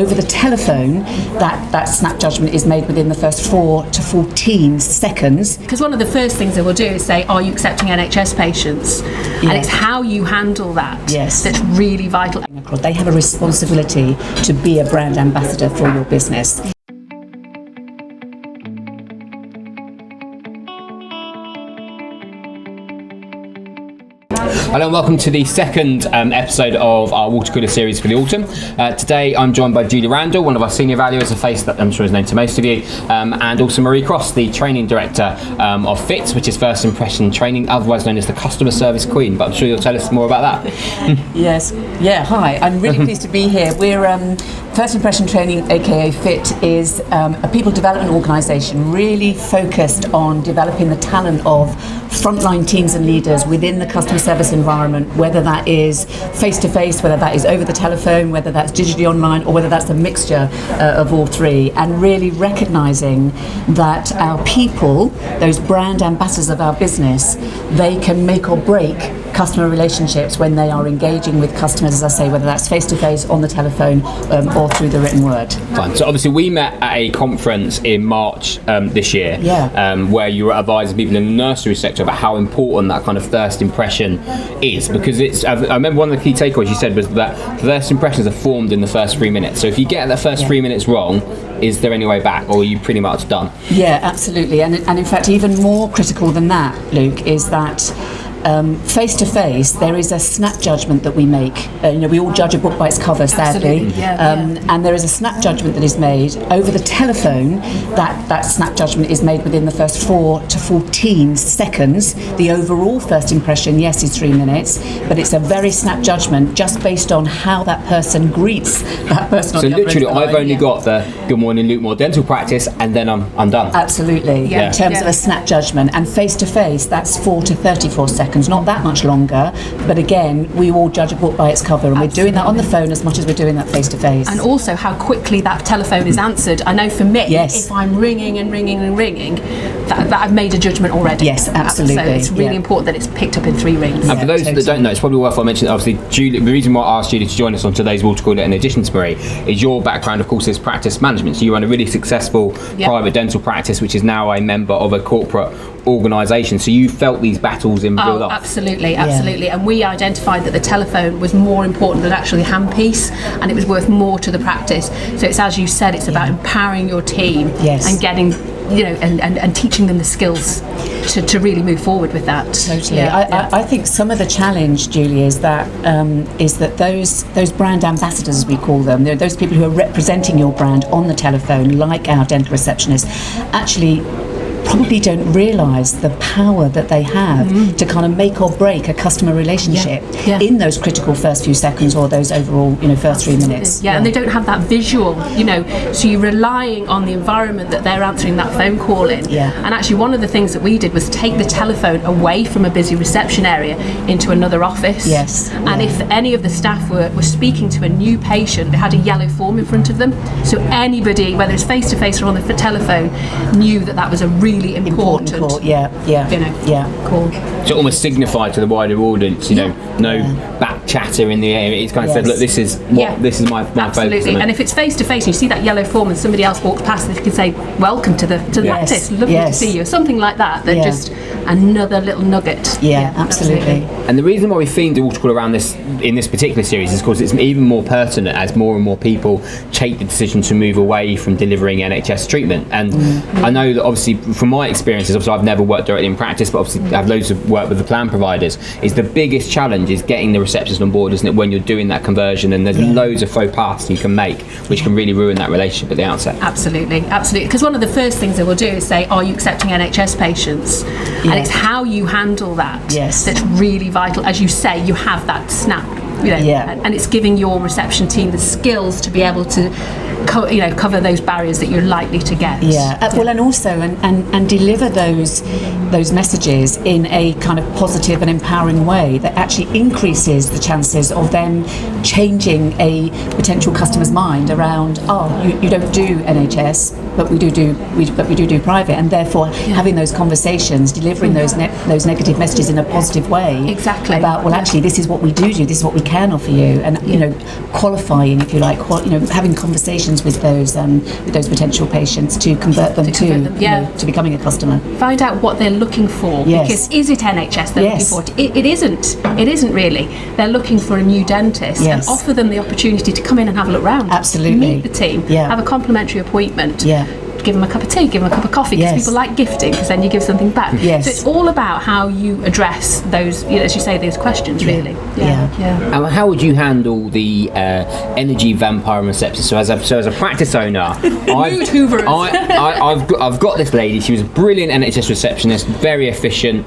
Over the telephone, that snap judgment is made within the first 4 to 14 seconds. Because one of the first things they will do is say, are you accepting NHS patients? Yes. And it's how you handle that that's really vital. They have a responsibility to be a brand ambassador for your business. Hello and welcome to the second episode of our water cooler series for the autumn. Today I'm joined by Julie Randle, one of our senior valuers, a face that I'm sure is known to most of you, and also Marie Cross, the training director of FITS, which is First Impression Training, otherwise known as the Customer Service Queen, but I'm sure you'll tell us more about that. Yes, yeah, hi, I'm really pleased to be here. We're First Impression Training, aka FIT, is a people development organisation really focused on developing the talent of frontline teams and leaders within the customer service environment, whether that is face-to-face, whether that is over the telephone, whether that's digitally online, or whether that's a mixture of all three, and really recognising that our people, those brand ambassadors of our business, they can make or break customer relationships when they are engaging with customers, as I say, whether that's face-to-face, on the telephone, or through the written word. Fine. So obviously we met at a conference in March this year, where you were advising people in the nursery sector about how important that kind of first impression is, because it's, I remember one of the key takeaways you said was that first impressions are formed in the first 3 minutes. So if you get the first 3 minutes wrong, is there any way back, or are you pretty much done? Yeah, absolutely. And in fact, even more critical than that, Luke, is that face-to-face, there is a snap judgment that we make. We all judge a book by its cover, sadly. And there is a snap judgment that is made. Over the telephone, that snap judgment is made within the first 4 to 14 seconds. The overall first impression, yes, is 3 minutes, but it's a very snap judgment just based on how that person greets that person on the other end. So literally, I've only got the good morning, Luke Moore dental practice, and then I'm done. Absolutely, in terms of a snap judgment. And face-to-face, that's 4 to 34 seconds. Not that much longer, but again, we all judge a book by its cover, and we're doing that on the phone as much as we're doing that face-to-face. And also how quickly that telephone is answered. I know for me, if I'm ringing and ringing and ringing, that I've made a judgment already. Yes, absolutely. So it's really important that it's picked up in 3 rings. And for those that don't know, it's probably worthwhile mentioning, obviously, Julie, the reason why I asked Julie to join us on today's water cooler, in addition to Marie, is your background, of course, is practice management. So you run a really successful private dental practice, which is now a member of a corporate organisation. So you felt these battles in real life. Absolutely. And we identified that the telephone was more important than actually handpiece, and it was worth more to the practice. So it's, as you said, it's about empowering your team and getting, and teaching them the skills to really move forward with that. Totally. I think some of the challenge, Julie, is that those brand ambassadors, as we call them, those people who are representing your brand on the telephone, like our dental receptionists, actually probably don't realise the power that they have to kind of make or break a customer relationship in those critical first few seconds, or those overall, first 3 minutes. And they don't have that visual, so you're relying on the environment that they're answering that phone call in. And actually one of the things that we did was take the telephone away from a busy reception area into another office. And if any of the staff were speaking to a new patient, they had a yellow form in front of them, so anybody, whether it's face-to-face or on the telephone, knew that was a really important call. Call. So almost signified to the wider audience, no back chatter in the air. It's kind of said, look, this is my focus. And if it's face to face and you see that yellow form and somebody else walks past, they can say, welcome to the practice, lovely to see you, something like that. Just another little nugget. Absolutely. And the reason why we themed the water cooler around this in this particular series is because it's even more pertinent as more and more people take the decision to move away from delivering NHS treatment. And I know that obviously from my experiences, obviously I've never worked directly in practice, but obviously I have loads of work with the plan providers, is the biggest challenge is getting the receptionist on board, isn't it, when you're doing that conversion, and there's loads of faux pas you can make which can really ruin that relationship at the outset. Absolutely, because one of the first things they will do is say, are you accepting NHS patients? And it's how you handle that that's really vital. As you say, you have that snap, and it's giving your reception team the skills to be able to cover those barriers that you're likely to get. Well, and also and deliver those messages in a kind of positive and empowering way that actually increases the chances of them changing a potential customer's mind around, you don't do NHS, but we do private, and therefore having those conversations, delivering those negative messages in a positive way. Exactly. About, well, actually, this is what we do, this is what we can offer you, and qualifying, if you like, having conversations with those potential patients to convert them to becoming a customer. Find out what they're looking for, because is it NHS they're looking for? It isn't really. They're looking for a new dentist, and offer them the opportunity to come in and have a look round. Absolutely. Meet the team, have a complimentary appointment. Give them a cup of tea, give them a cup of coffee, because people like gifting, because then you give something back. So it's all about how you address those, as you say, those questions, really. How would you handle the energy vampire and receptionist? So as a practice owner, I've got this lady. She was a brilliant NHS receptionist, very efficient,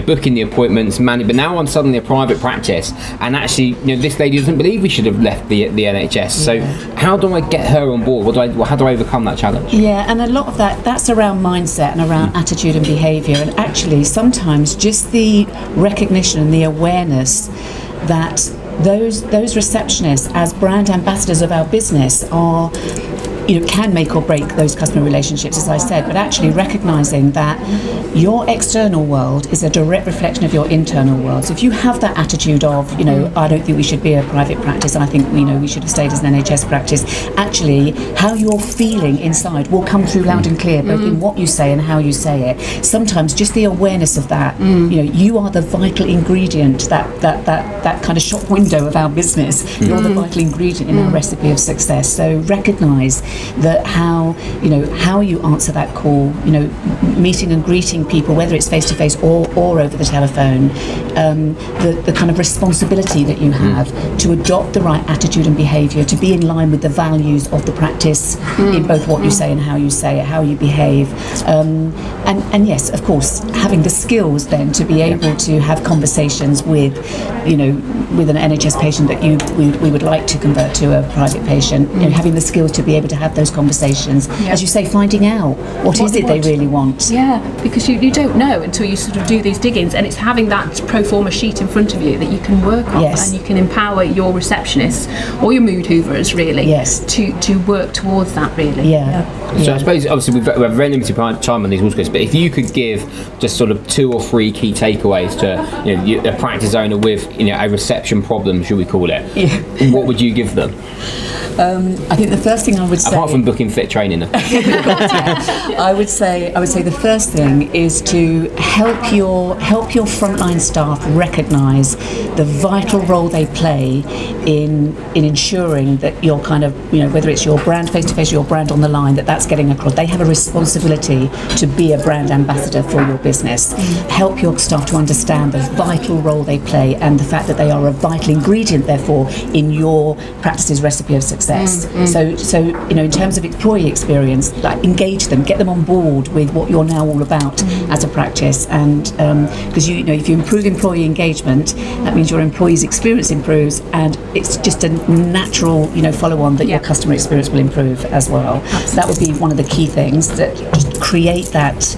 booking the appointments, but now I'm suddenly a private practice, and actually, this lady doesn't believe we should have left the NHS. So how do I get her on board? How do I overcome that challenge? And a lot of that's around mindset and around attitude and behaviour, and actually sometimes just the recognition and the awareness that those receptionists as brand ambassadors of our business are, can make or break those customer relationships, as I said, but actually recognising that your external world is a direct reflection of your internal world. So if you have that attitude of, I don't think we should be a private practice, and I think, we should have stayed as an NHS practice, actually how you're feeling inside will come through loud and clear, both in what you say and how you say it. Sometimes just the awareness of that, you are the vital ingredient, that kind of shop window of our business. You're the vital ingredient in our recipe of success. So recognise that how you answer that call, meeting and greeting people, whether it's face to face or over the telephone, the kind of responsibility that you have to adopt the right attitude and behaviour, to be in line with the values of the practice in both what you say and how you say it, how you behave, and yes, of course, having the skills then to be able to have conversations with an NHS patient that we would like to convert to a private patient, having the skills to be able to have those conversations, as you say, finding out what is it they really want. Because you don't know until you sort of do these diggings, and it's having that pro forma sheet in front of you that you can work on, and you can empower your receptionists or your mood hoovers really to work towards that really. So I suppose obviously we have very limited time on these calls, but if you could give just sort of 2 or 3 key takeaways to a practice owner with a reception problem, should we call it, what would you give them? I think the first thing I would say, apart from booking fit training, I would say the first thing is to help your frontline staff recognise the vital role they play in ensuring that your kind of whether it's your brand face to face, your brand on the line, that's getting across. They have a responsibility to be a brand ambassador for your business. Help your staff to understand the vital role they play and the fact that they are a vital ingredient, therefore, in your practice's recipe of success. So in terms of employee experience, engage them, get them on board with what you're now all about as a practice, and because if you improve employee engagement, that means your employees' experience improves, and it's just a natural follow on that your customer experience will improve as well. Absolutely. That would be one of the key things, that just create that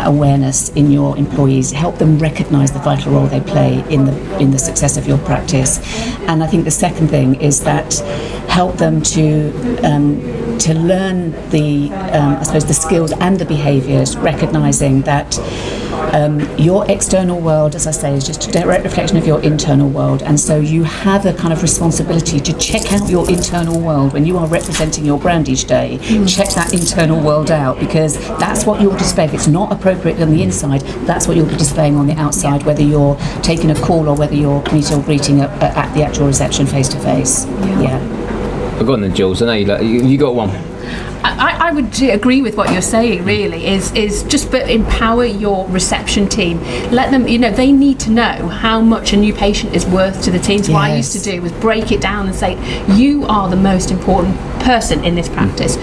awareness in your employees, help them recognise the vital role they play in the success of your practice. And I think the second thing is that help them to learn the skills and the behaviours, recognising that your external world, as I say, is just a direct reflection of your internal world, and so you have a kind of responsibility to check out your internal world when you are representing your brand each day. Check that internal world out, because that's what you'll display. If it's not appropriate on the inside, that's what you'll be displaying on the outside, whether you're taking a call or whether you're meeting or greeting at the actual reception face to face. Go on then, Jules. I know you got one. I would agree with what you're saying, really, is just empower your reception team. Let them, they need to know how much a new patient is worth to the team. So what I used to do was break it down and say, you are the most important person in this practice.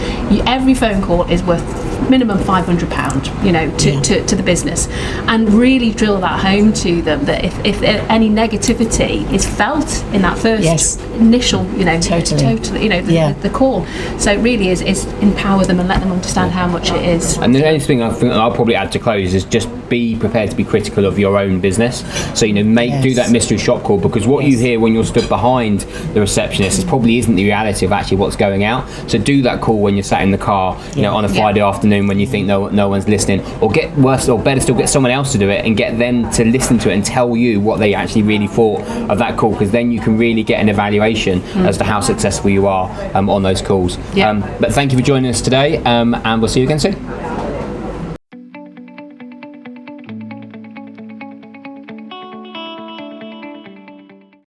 Every phone call is worth minimum £500, to the business, and really drill that home to them, that if any negativity is felt in that first initial, the call. So it really is is empower them and let them understand how much it is. And the only thing I think I'll probably add to close is just be prepared to be critical of your own business. So, you know, do that mystery shop call, because what you hear when you're stood behind the receptionist is probably isn't the reality of actually what's going out. So do that call when you're sat in the car, you know, on a Friday afternoon when you think no one's listening, or get worse or better still, get someone else to do it and get them to listen to it and tell you what they actually really thought of that call, because then you can really get an evaluation as to how successful you are on those calls. But thank you for joining us today, and we'll see you again soon.